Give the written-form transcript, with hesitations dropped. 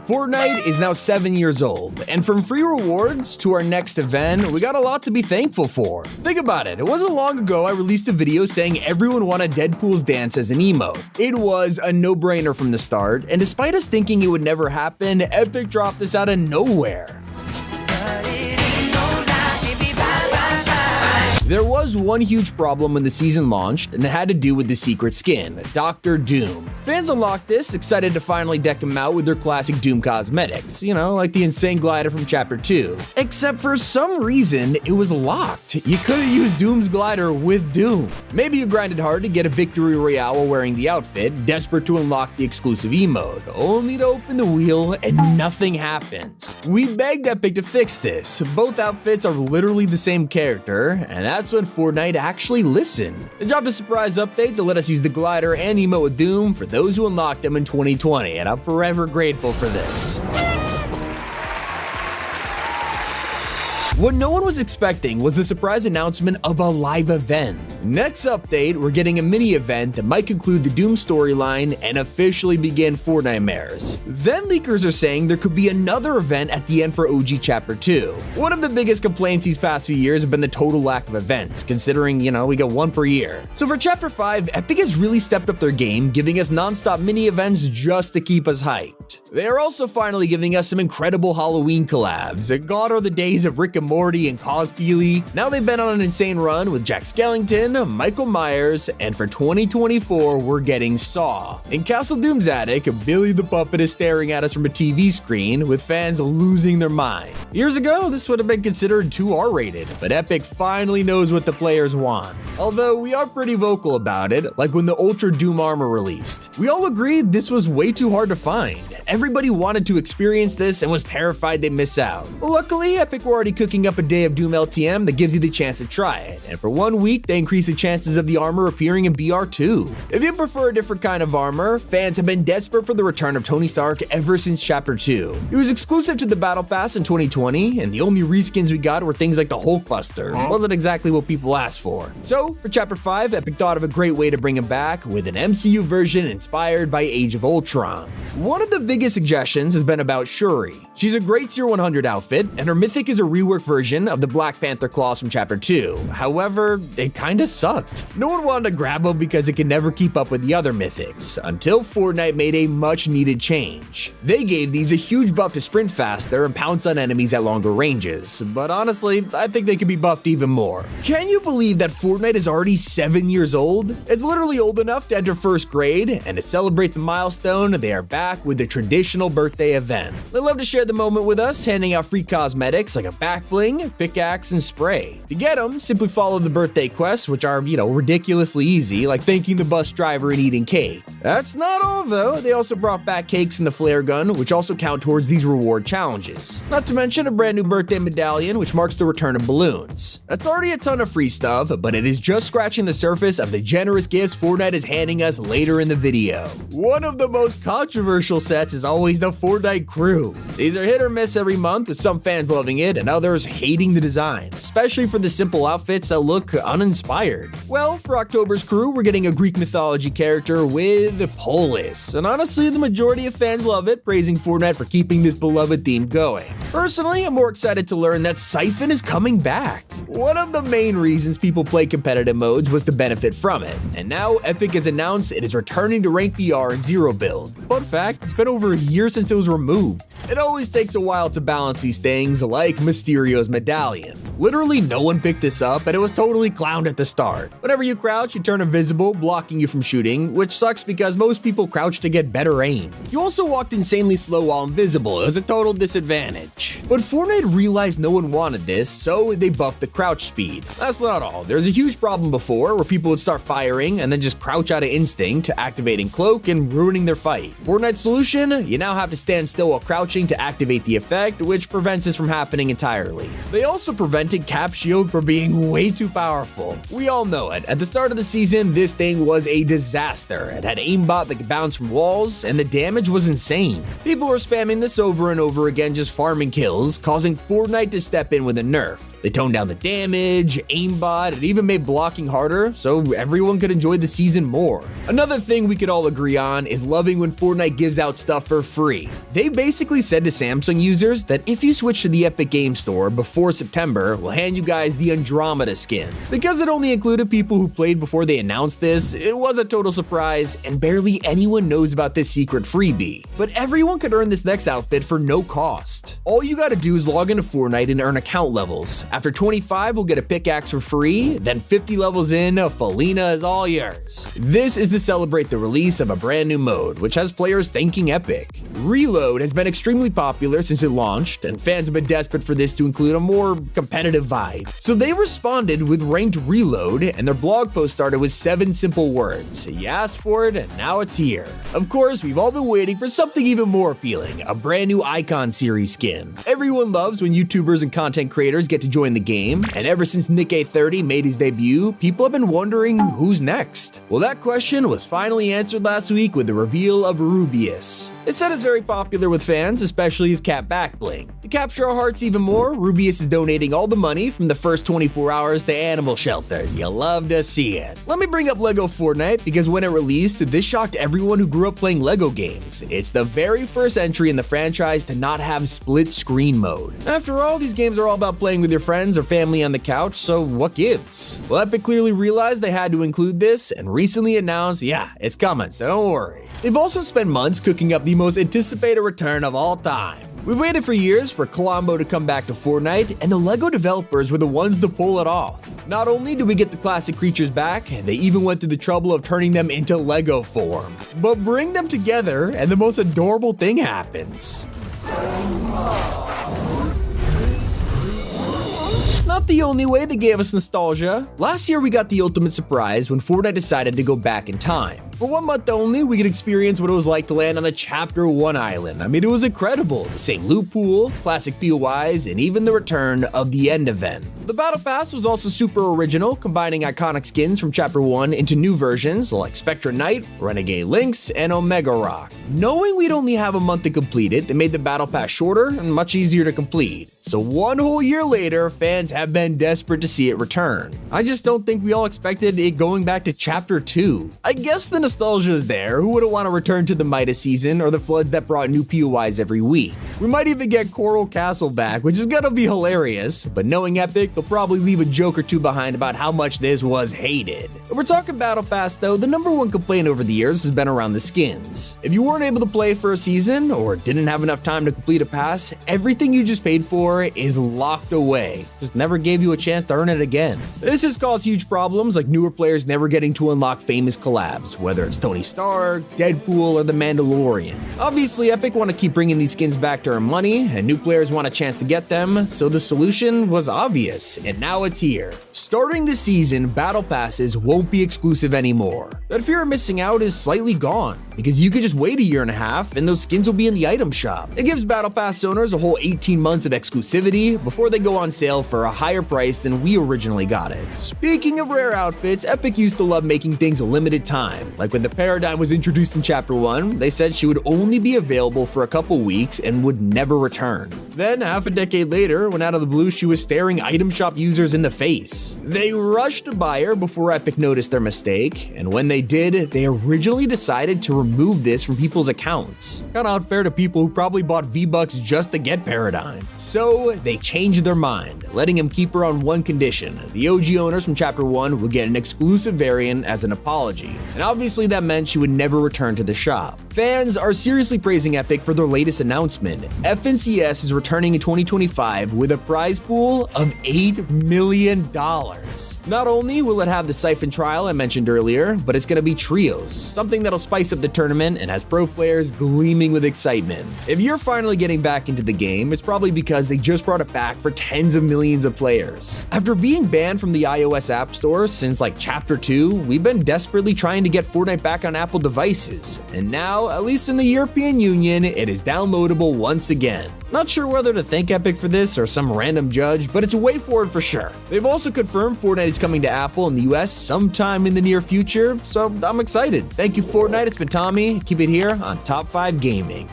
Fortnite is now 7 years old, and from free rewards to our next event, we got a lot to be thankful for. Think about it, it wasn't long ago I released a video saying everyone wanted Deadpool's dance as an emote. It was a no-brainer from the start, and despite us thinking it would never happen, Epic dropped this out of nowhere. There was one huge problem when the season launched, and it had to do with the secret skin, Dr. Doom. Fans unlocked this, excited to finally deck him out with their classic Doom cosmetics, like the insane glider from Chapter 2. Except for some reason, it was locked. You couldn't use Doom's glider with Doom. Maybe you grinded hard to get a victory royale while wearing the outfit, desperate to unlock the exclusive emote, only to open the wheel and nothing happens. We begged Epic to fix this. Both outfits are literally the same character, and that's when Fortnite actually listened. They dropped a surprise update to let us use the glider and emote with Doom for those who unlocked them in 2020, and I'm forever grateful for this. What no one was expecting was the surprise announcement of a live event. Next update, we're getting a mini event that might conclude the Doom storyline and officially begin Fortnitemares. Then leakers are saying there could be another event at the end for OG Chapter 2. One of the biggest complaints these past few years have been the total lack of events, considering, we get one per year. So for Chapter 5, Epic has really stepped up their game, giving us non-stop mini events just to keep us hyped. They are also finally giving us some incredible Halloween collabs. God are the days of Rick and Morty and Cospeely. Now they've been on an insane run with Jack Skellington, Michael Myers, and for 2024, we're getting Saw. In Castle Doom's attic, Billy the Puppet is staring at us from a TV screen, with fans losing their mind. Years ago, this would have been considered too R-rated, but Epic finally knows what the players want. Although we are pretty vocal about it, like when the Ultra Doom armor released. We all agreed this was way too hard to find. Everybody wanted to experience this and was terrified they'd miss out. Luckily, Epic were already cooking up a day of Doom LTM that gives you the chance to try it, and for 1 week, they increase the chances of the armor appearing in BR2. If you prefer a different kind of armor, fans have been desperate for the return of Tony Stark ever since Chapter 2. It was exclusive to the Battle Pass in 2020, and the only reskins we got were things like the Hulkbuster. It wasn't exactly what people asked for. So, for Chapter 5, Epic thought of a great way to bring him back with an MCU version inspired by Age of Ultron. One of the biggest suggestions has been about Shuri. She's a great Tier 100 outfit, and her mythic is a rework version of the Black Panther claws from Chapter 2. However, it kinda sucked. No one wanted to grab them because it could never keep up with the other mythics, until Fortnite made a much needed change. They gave these a huge buff to sprint faster and pounce on enemies at longer ranges, but honestly, I think they could be buffed even more. Can you believe that Fortnite is already 7 years old? It's literally old enough to enter first grade, and to celebrate the milestone, they are back with the traditional birthday event. They love to share the moment with us, handing out free cosmetics like a back bling, pickaxe, and spray. To get them, simply follow the birthday quests, which are, ridiculously easy, like thanking the bus driver and eating cake. That's not all though, they also brought back cakes and the flare gun, which also count towards these reward challenges. Not to mention a brand new birthday medallion, which marks the return of balloons. That's already a ton of free stuff, but it is just scratching the surface of the generous gifts Fortnite is handing us later in the video. One of the most controversial sets is always the Fortnite crew. These are hit or miss every month, with some fans loving it and others hating the design, especially for the simple outfits that look uninspired. Well, for October's crew, we're getting a Greek mythology character with Polis, and honestly, the majority of fans love it, praising Fortnite for keeping this beloved theme going. Personally, I'm more excited to learn that Siphon is coming back. One of the main reasons people play competitive modes was to benefit from it, and now Epic has announced it is returning to rank BR in Zero build. Fun fact, it's been over a year since it was removed. It always takes a while to balance these things, like Mysterio's medallion. Literally no one picked this up, and it was totally clowned at the start. Whenever you crouch, you turn invisible, blocking you from shooting, which sucks because most people crouch to get better aim. You also walked insanely slow while invisible. It was a total disadvantage. But Fortnite realized no one wanted this, so they buffed the crouch speed. That's not all. There's a huge problem before where people would start firing and then just crouch out of instinct, activating cloak and ruining their fight. Fortnite's solution? You now have to stand still while crouching to activate the effect, which prevents this from happening entirely. They also prevented Cap Shield from being way too powerful. We all know it. At the start of the season, this thing was a disaster. It had aimbot that could bounce from walls, and the damage was insane. People were spamming this over and over again, just farming kills, causing Fortnite to step in with a nerf. They toned down the damage, aimbot, and even made blocking harder so everyone could enjoy the season more. Another thing we could all agree on is loving when Fortnite gives out stuff for free. They basically said to Samsung users that if you switch to the Epic Game Store before September, we'll hand you guys the Andromeda skin. Because it only included people who played before they announced this, it was a total surprise and barely anyone knows about this secret freebie. But everyone could earn this next outfit for no cost. All you gotta do is log into Fortnite and earn account levels. After 25, we'll get a pickaxe for free, then 50 levels in, Felina is all yours. This is to celebrate the release of a brand new mode, which has players thanking Epic. Reload has been extremely popular since it launched, and fans have been desperate for this to include a more competitive vibe. So they responded with Ranked Reload, and their blog post started with 7 simple words. You asked for it, and now it's here. Of course, we've all been waiting for something even more appealing, a brand new Icon series skin. Everyone loves when YouTubers and content creators get to join the game, and ever since Nick A30 made his debut, people have been wondering who's next. Well, that question was finally answered last week with the reveal of Rubius. It's said is very popular with fans, especially his cat back bling. To capture our hearts even more, Rubius is donating all the money from the first 24 hours to animal shelters. You'll love to see it. Let me bring up LEGO Fortnite because when it released, this shocked everyone who grew up playing LEGO games. It's the very first entry in the franchise to not have split screen mode. After all, these games are all about playing with your friends or family on the couch, so what gives? Well, Epic clearly realized they had to include this and recently announced, yeah, it's coming, so don't worry. They've also spent months cooking up the most anticipated return of all time. We've waited for years for Colombo to come back to Fortnite, and the LEGO developers were the ones to pull it off. Not only do we get the classic creatures back, they even went through the trouble of turning them into LEGO form. But bring them together, and the most adorable thing happens. Not the only way they gave us nostalgia. Last year we got the ultimate surprise when Fortnite decided to go back in time. For 1 month only, we could experience what it was like to land on the Chapter 1 island. I mean, it was incredible. The same loot pool, classic POIs, and even the return of the end event. The Battle Pass was also super original, combining iconic skins from Chapter 1 into new versions like Spectre Knight, Renegade Lynx, and Omega Rock. Knowing we'd only have a month to complete it, they made the Battle Pass shorter and much easier to complete. So 1 whole year later, fans have been desperate to see it return. I just don't think we all expected it going back to Chapter 2. I guess the nostalgia is there. Who wouldn't want to return to the Midas season or the floods that brought new POIs every week? We might even get Coral Castle back, which is gonna be hilarious, but knowing Epic, they'll probably leave a joke or two behind about how much this was hated. If we're talking Battle Pass though, the #1 complaint over the years has been around the skins. If you weren't able to play for a season or didn't have enough time to complete a pass, everything you just paid for is locked away. Just never gave you a chance to earn it again. This has caused huge problems like newer players never getting to unlock famous collabs, whether it's Tony Stark, Deadpool, or The Mandalorian. Obviously, Epic want to keep bringing these skins back to earn money, and new players want a chance to get them, so the solution was obvious, and now it's here. Starting this season, Battle Passes won't be exclusive anymore. That fear of missing out is slightly gone, because you could just wait a year and a half, and those skins will be in the item shop. It gives Battle Pass owners a whole 18 months of exclusivity before they go on sale for a higher price than we originally got it. Speaking of rare outfits, Epic used to love making things a limited time, like when the Paradigm was introduced in Chapter 1, they said she would only be available for a couple weeks and would never return. Then, half a decade later, when out of the blue she was staring item shop users in the face. They rushed to buy her before Epic noticed their mistake, and when they did, they originally decided to remove this from people's accounts. Kinda unfair to people who probably bought V-Bucks just to get Paradigm. So, they changed their mind, letting him keep her on one condition. The OG owners from Chapter 1 would get an exclusive variant as an apology, and obviously that meant she would never return to the shop. Fans are seriously praising Epic for their latest announcement. FNCS is returning in 2025 with a prize pool of $8 million. Not only will it have the Siphon trial I mentioned earlier, but it's going to be trios, something that'll spice up the tournament and has pro players gleaming with excitement. If you're finally getting back into the game, it's probably because they just brought it back for tens of millions of players. After being banned from the iOS App Store since like Chapter 2, we've been desperately trying to get Fortnite back on Apple devices, and now, at least in the European Union, it is downloadable once again. Not sure whether to thank Epic for this or some random judge, but it's a way forward for sure. They've also confirmed Fortnite is coming to Apple in the US sometime in the near future, so I'm excited. Thank you, Fortnite. It's been Tommy. Keep it here on Top 5 Gaming.